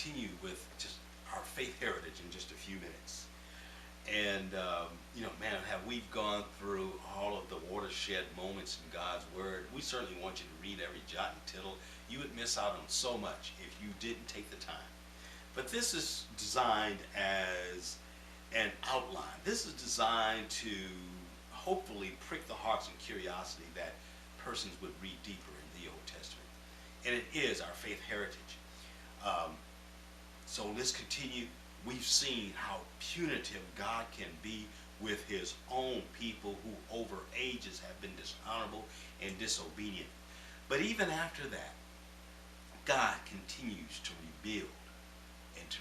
continue with just our faith heritage in just a few minutes. And, man, have we gone through all of the watershed moments in God's Word? We certainly want you to read every jot and tittle. You would miss out on so much if you didn't take the time. But this is designed as an outline. This is designed to hopefully prick the hearts and curiosity that persons would read deeper in the Old Testament. And it is our faith heritage. So let's continue. We've seen how punitive God can be with his own people who over ages have been dishonorable and disobedient. But even after that, God continues to rebuild and to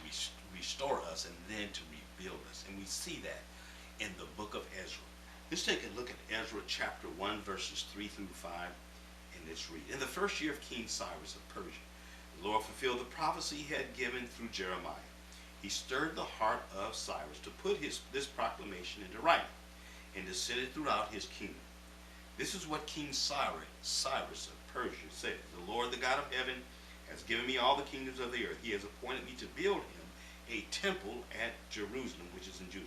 restore us and then to rebuild us. And we see that in the book of Ezra. Let's take a look at Ezra chapter 1, verses 3 through 5, and let's read. In the first year of King Cyrus of Persia, the Lord fulfilled the prophecy he had given through Jeremiah. He stirred the heart of Cyrus to put this proclamation into writing and to send it throughout his kingdom. This is what King Cyrus of Persia said. The Lord, the God of heaven, has given me all the kingdoms of the earth. He has appointed me to build him a temple at Jerusalem, which is in Judah.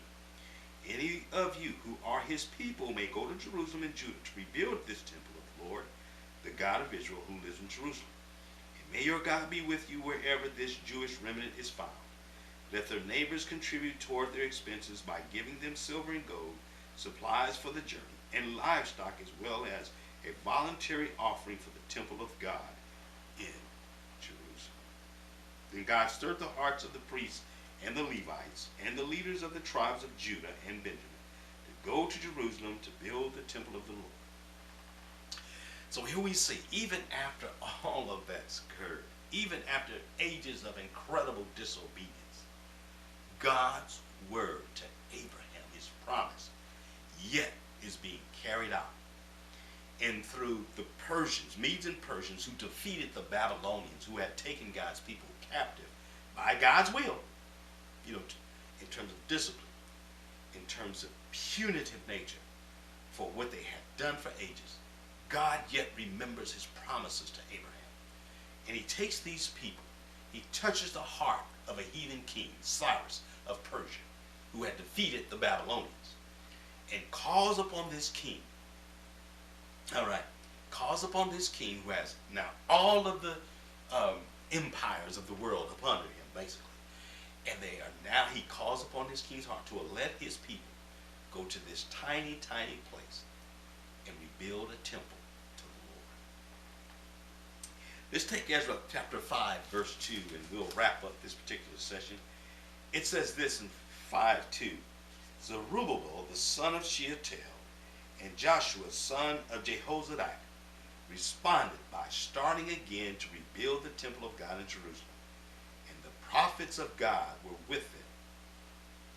Any of you who are his people may go to Jerusalem and Judah to rebuild this temple of the Lord, the God of Israel, who lives in Jerusalem. And may your God be with you wherever this Jewish remnant is found. Let their neighbors contribute toward their expenses by giving them silver and gold, supplies for the journey, and livestock, as well as a voluntary offering for the temple of God in Jerusalem. Then God stirred the hearts of the priests and the Levites and the leaders of the tribes of Judah and Benjamin to go to Jerusalem to build the temple of the Lord. So here we see, even after all of that's occurred, even after ages of incredible disobedience, God's word to Abraham, his promise, yet is being carried out. And through the Persians, Medes and Persians, who defeated the Babylonians, who had taken God's people captive by God's will, in terms of discipline, in terms of punitive nature for what they had done for ages, God yet remembers his promises to Abraham. And he takes these people, he touches the heart of a heathen king, Cyrus of Persia, who had defeated the Babylonians, and calls upon this king. Calls upon this king who has now all of the empires of the world upon him, basically. And he calls upon this king's heart to let his people go to this tiny, tiny place and rebuild a temple to the Lord. Let's take Ezra chapter 5, verse 2, and we'll wrap up this particular session. It says this in 5:2. Zerubbabel, the son of Shealtiel, and Joshua, son of Jehozadak, responded by starting again to rebuild the temple of God in Jerusalem. And the prophets of God were with them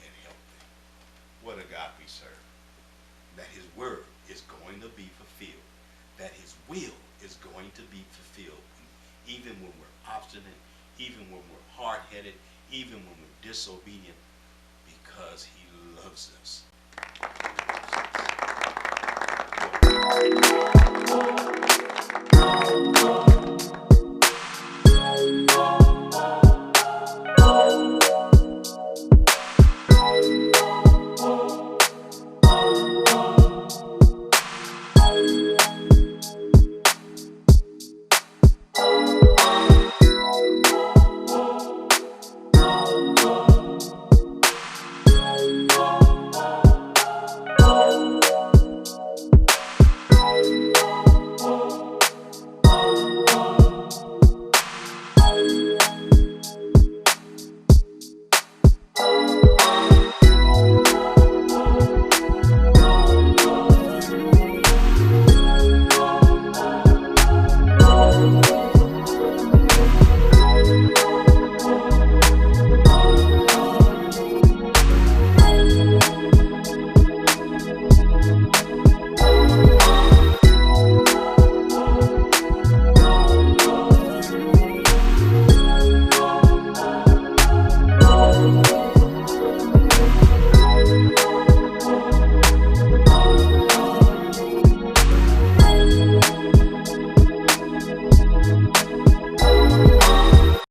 and helped them. What a God we serve. That his word is going to be fulfilled. That his will is going to be fulfilled. Even when we're obstinate, even when we're hard-headed, even when we're disobedient, because he loves us. He loves us.